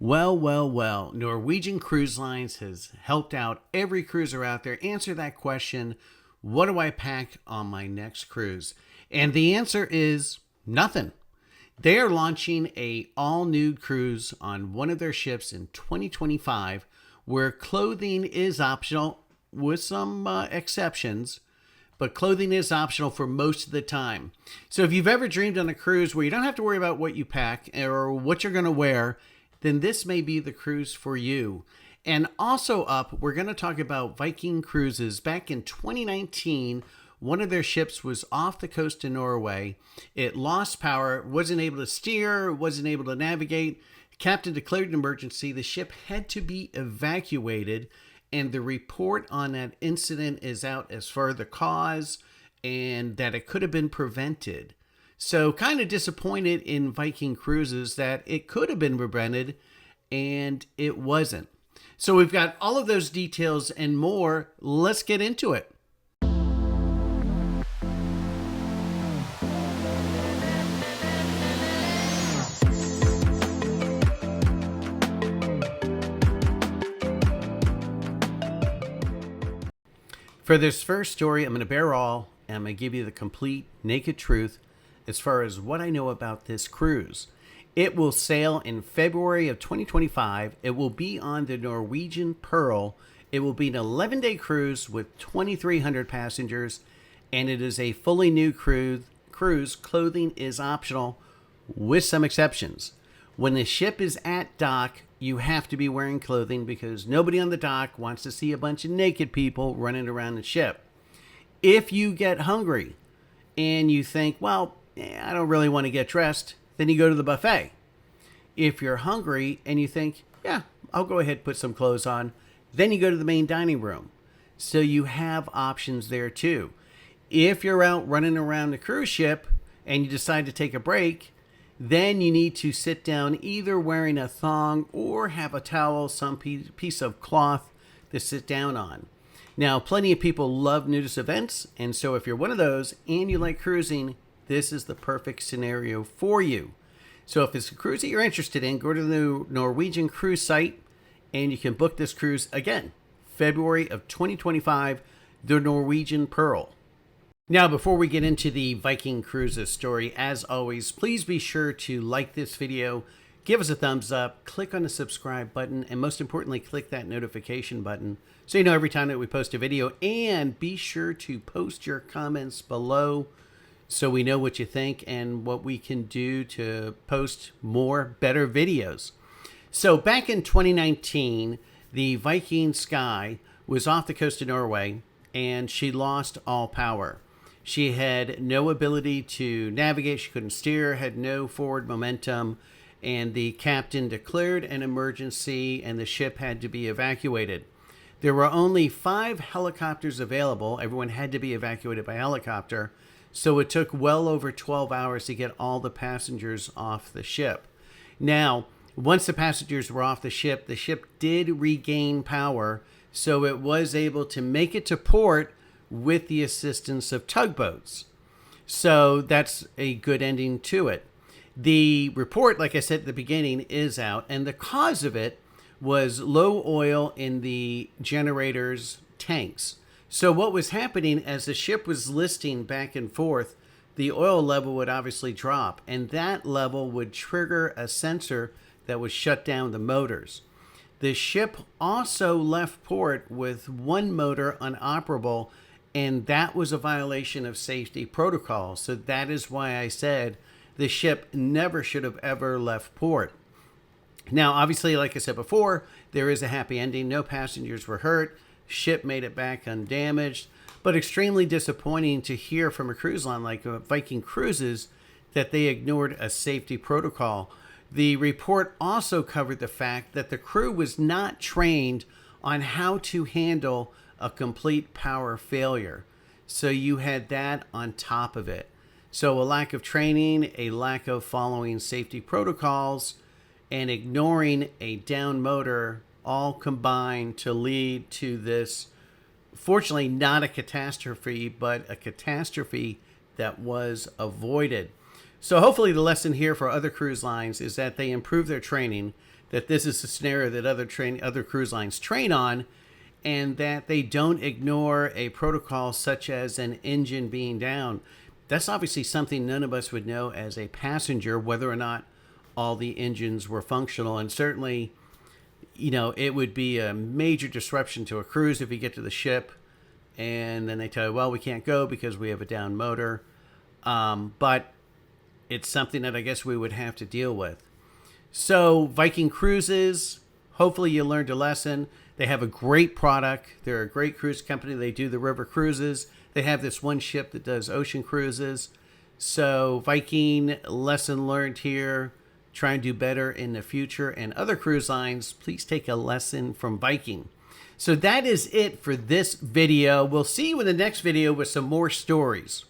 Well. Norwegian Cruise Lines has helped out every cruiser out there answer that question, what do I pack on my next cruise? And the answer is nothing. They are launching a all nude cruise on one of their ships in 2025 where clothing is optional with some exceptions, but clothing is optional for most of the time. So if you've ever dreamed on a cruise where you don't have to worry about what you pack or what you're going to wear, then this may be the cruise for you. And also up, we're going to talk about Viking Cruises. Back in 2019, one of their ships was off the coast of Norway. It lost power, wasn't able to steer, wasn't able to navigate. Captain declared an emergency. The ship had to be evacuated, and the report on that incident is out as far as the cause and that it could have been prevented. So kind of disappointed in Viking Cruises that it could have been prevented and it wasn't. So we've got all of those details and more. Let's get into it. For this first story, I'm going to bear all, and I'm going to give you the complete naked truth as far as what I know about this cruise. It will sail in February of 2025. It will be on the Norwegian Pearl. It will be an 11-day cruise with 2,300 passengers, and it is a fully new cruise. Clothing is optional with some exceptions. When the ship is at dock, you have to be wearing clothing because nobody on the dock wants to see a bunch of naked people running around the ship. If you get hungry and you think, well, I don't really want to get dressed, then you go to the buffet. If you're hungry and you think, yeah, I'll go ahead and put some clothes on, then you go to the main dining room. So you have options there too. If you're out running around the cruise ship and you decide to take a break, then you need to sit down either wearing a thong or have a towel, some piece of cloth to sit down on. Now, plenty of people love nudist events, and so if you're one of those and you like cruising, this is the perfect scenario for you. So if it's a cruise that you're interested in, go to the Norwegian Cruise site and you can book this cruise again, February of 2025, the Norwegian Pearl. Now, before we get into the Viking Cruises story, as always, please be sure to like this video, give us a thumbs up, click on the subscribe button, and most importantly, click that notification button so you know every time that we post a video. And be sure to post your comments below so we know what you think and what we can do to post more, better videos. So back in 2019, the Viking Sky was off the coast of Norway and she lost all power. She had no ability to navigate, she couldn't steer, had no forward momentum, and the captain declared an emergency and the ship had to be evacuated. There were only 5 helicopters available. Everyone had to be evacuated by helicopter, so it took well over 12 hours to get all the passengers off the ship. Now, once the passengers were off the ship did regain power, so it was able to make it to port with the assistance of tugboats. So that's a good ending to it. The report, like I said at the beginning, is out, and the cause of it was low oil in the generator's tanks. So what was happening as the ship was listing back and forth, the oil level would obviously drop, and that level would trigger a sensor that would shut down the motors. The ship also left port with one motor unoperable, and that was a violation of safety protocol. So that is why I said the ship never should have ever left port. Now, obviously, like I said before, there is a happy ending. No passengers were hurt. Ship made it back undamaged, but extremely disappointing to hear from a cruise line like Viking Cruises that they ignored a safety protocol. The report also covered the fact that the crew was not trained on how to handle a complete power failure. So you had that on top of it. So a lack of training, a lack of following safety protocols, and ignoring a down motor all combined to lead to this, fortunately not a catastrophe, but a catastrophe that was avoided. So hopefully the lesson here for other cruise lines is that they improve their training, that this is a scenario that other cruise lines train on, and that they don't ignore a protocol such as an engine being down. That's obviously something none of us would know as a passenger, whether or not all the engines were functional. And certainly, it would be a major disruption to a cruise if you get to the ship and then they tell you, well, we can't go because we have a down motor. But it's something that I guess we would have to deal with. So Viking Cruises, hopefully you learned a lesson. They have a great product. They're a great cruise company. They do the river cruises. They have this one ship that does ocean cruises. So Viking, lesson learned here. Try and do better in the future. And other cruise lines, please take a lesson from Viking. So that is it for this video. We'll see you in the next video with some more stories.